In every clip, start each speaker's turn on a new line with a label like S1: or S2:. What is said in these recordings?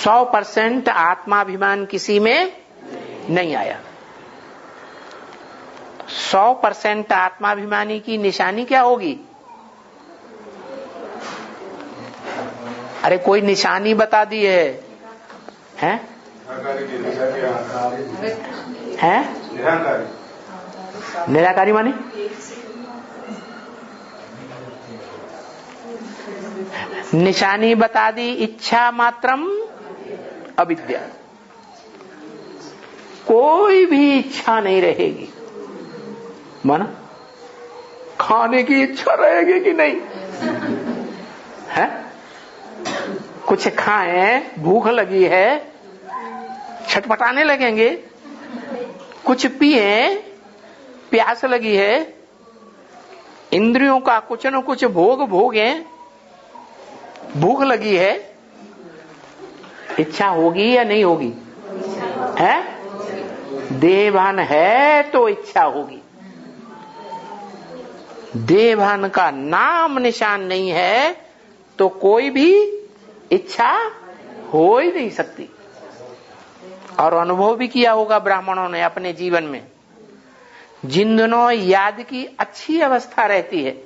S1: 100% आत्माभिमान किसी में नहीं आया। 100% आत्माभिमानी की निशानी क्या होगी? अरे कोई निशानी बता दी है? निराकारी माने निशानी बता दी, इच्छा मात्रम अविद्या। कोई भी इच्छा नहीं रहेगी। माना खाने की इच्छा रहेगी कि नहीं है? कुछ खाएं, भूख लगी है, छटपटाने लगेंगे। कुछ पिए, प्यास लगी है। इंद्रियों का कुछ न कुछ भोग भोगें, भूख लगी है। इच्छा होगी या नहीं होगी? है? देहभान है तो इच्छा होगी। देहभान का नाम निशान नहीं है तो कोई भी इच्छा हो ही नहीं सकती। और अनुभव भी किया होगा ब्राह्मणों ने अपने जीवन में। जिन दिनों याद की अच्छी अवस्था रहती है,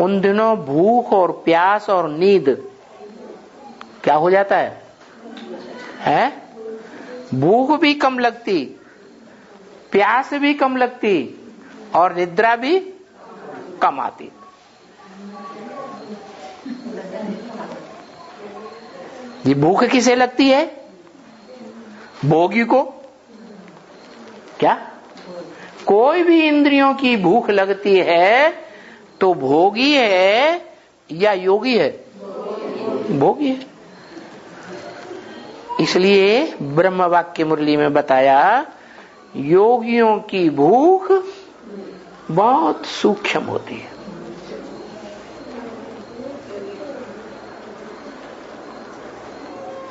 S1: उन दिनों भूख और प्यास और नींद क्या हो जाता है? भूख भी कम लगती, प्यास भी कम लगती और निद्रा भी कम आती। ये भूख किसे लगती है? भोगी को। क्या कोई भी इंद्रियों की भूख लगती है तो भोगी है या योगी है? भोगी है। इसलिए ब्रह्म वाक्य मुरली में बताया, योगियों की भूख बहुत सूक्ष्म होती है।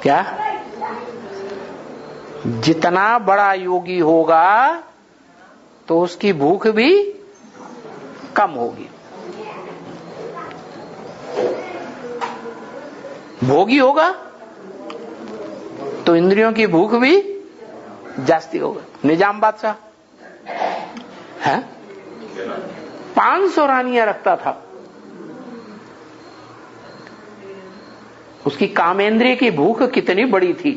S1: क्या? जितना बड़ा योगी होगा तो उसकी भूख भी कम होगी। भोगी होगा तो इंद्रियों की भूख भी जास्ती होगा। निजाम बादशाह है, 500 रानियां रखता था। उसकी कामेंद्रिय की भूख कितनी बड़ी थी,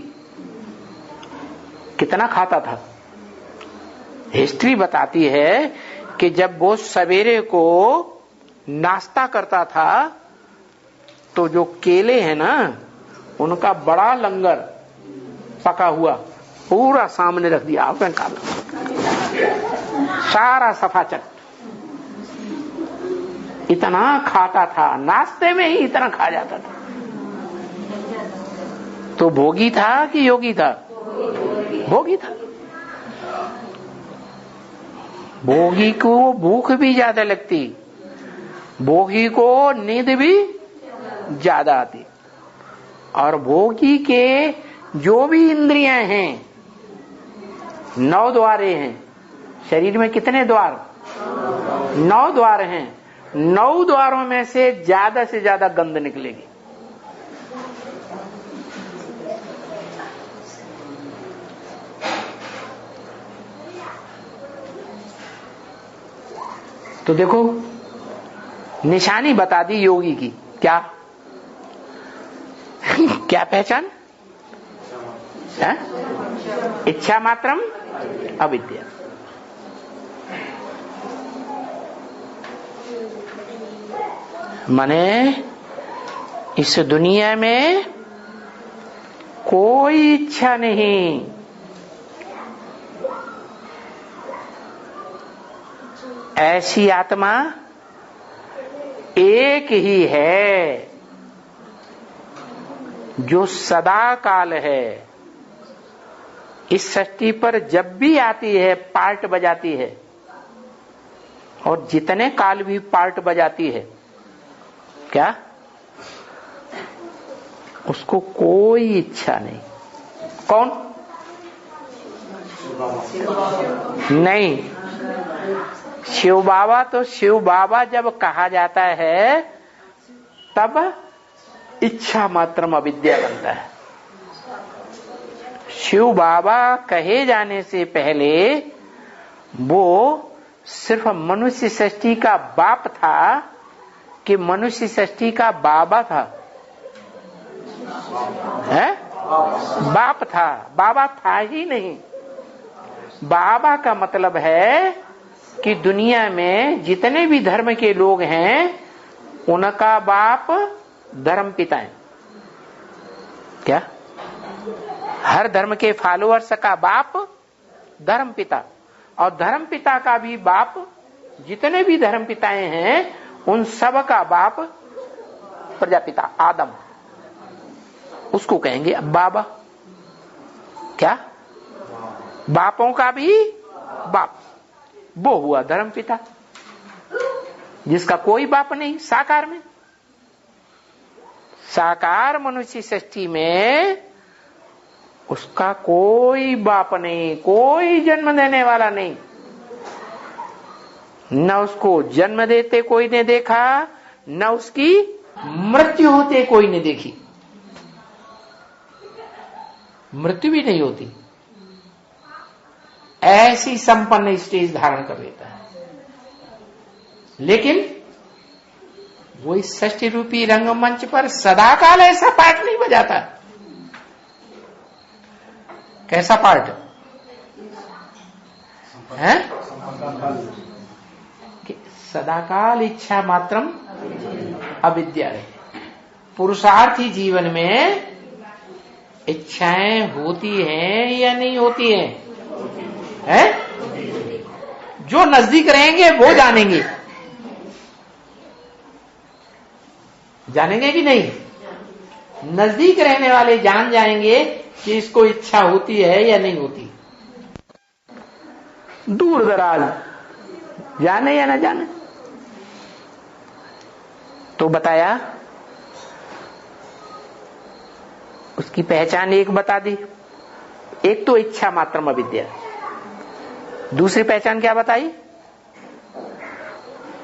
S1: कितना खाता था। हिस्ट्री बताती है कि जब वो सवेरे को नाश्ता करता था तो जो केले हैं ना, उनका बड़ा लंगर पका हुआ पूरा सामने रख दिया। आपने खा सारा सफाचट। इतना खाता था, नाश्ते में ही इतना खा जाता था। तो भोगी था कि योगी था? भोगी था। भोगी को भूख भी ज्यादा लगती, भोगी को नींद भी ज्यादा आती। और भोगी के जो भी इंद्रियां हैं, 9 द्वारे हैं। शरीर में कितने द्वार? 9 द्वार हैं। 9 द्वारों में से ज्यादा गंध निकलेगी। तो देखो, निशानी बता दी योगी की। क्या क्या पहचान है? इच्छा मात्रम अविद्या। माने इस दुनिया में कोई इच्छा नहीं। ऐसी आत्मा एक ही है जो सदा काल है। इस सृष्टि पर जब भी आती है पार्ट बजाती है, और जितने काल भी पार्ट बजाती है, क्या उसको कोई इच्छा नहीं। कौन? नहीं, शिव बाबा। तो शिव बाबा जब कहा जाता है तब इच्छा मात्रम अविद्या बनता है। शिव बाबा कहे जाने से पहले वो सिर्फ मनुष्य सृष्टि का बाप था कि मनुष्य सृष्टि का बाबा था? है? बाप था, बाबा था ही नहीं। बाबा का मतलब है कि दुनिया में जितने भी धर्म के लोग हैं उनका बाप धर्म पिता है। क्या? हर धर्म के फॉलोअर्स का बाप धर्म पिता, और धर्म पिता का भी बाप, जितने भी धर्म पिताएं हैं उन सब का बाप प्रजापिता आदम, उसको कहेंगे बाबा। क्या? बापों का भी बाप, वो हुआ धर्म पिता, जिसका कोई बाप नहीं साकार में। साकार मनुष्य सृष्टि में उसका कोई बाप नहीं, कोई जन्म देने वाला नहीं, न उसको जन्म देते कोई ने देखा, न उसकी मृत्यु होते कोई ने देखी। मृत्यु भी नहीं होती, ऐसी संपन्न स्टेज धारण कर लेता है। लेकिन वो इस षष्ठी रूपी रंगमंच पर सदाकाल ऐसा पार्ट नहीं बजाता। कैसा पार्ट है? कि सदाकाल इच्छा मात्रम अविद्या रहे। पुरुषार्थी जीवन में इच्छाएं होती हैं या नहीं होती हैं? है? जो नजदीक रहेंगे वो जानेंगे, जानेंगे कि नहीं? नजदीक रहने वाले जान जाएंगे कि इसको इच्छा होती है या नहीं होती। दूर दराज जाने या ना जाने। तो बताया, उसकी पहचान एक बता दी। एक तो इच्छा मात्रम अविद्या, दूसरी पहचान क्या बताई?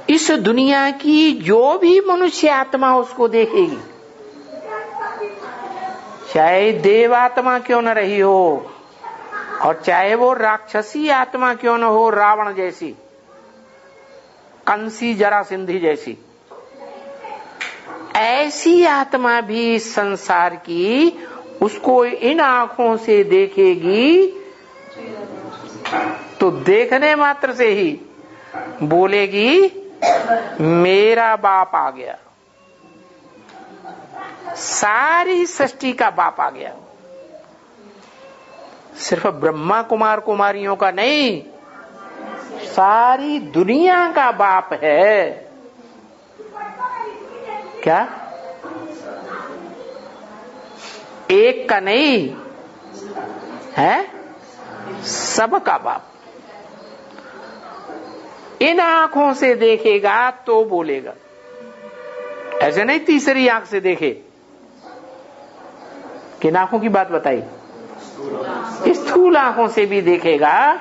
S1: इस दुनिया की जो भी मनुष्य आत्मा उसको देखेगी, चाहे देव आत्मा क्यों न रही हो, और चाहे वो राक्षसी आत्मा क्यों न हो, रावण जैसी, कंसी जरासिंधी जैसी, ऐसी आत्मा भी संसार की उसको इन आंखों से देखेगी तो देखने मात्र से ही बोलेगी मेरा बाप आ गया, सारी सृष्टि का बाप आ गया। सिर्फ ब्रह्मा कुमार कुमारियों का नहीं, सारी दुनिया का बाप है। क्या? एक का नहीं है, सबका बाप। इन आंखों से देखेगा तो बोलेगा, ऐसे नहीं तीसरी आंख से देखे। किन आंखों की बात बताई? स्थूल आंखों से भी देखेगा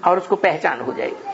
S1: और उसको पहचान हो जाएगी।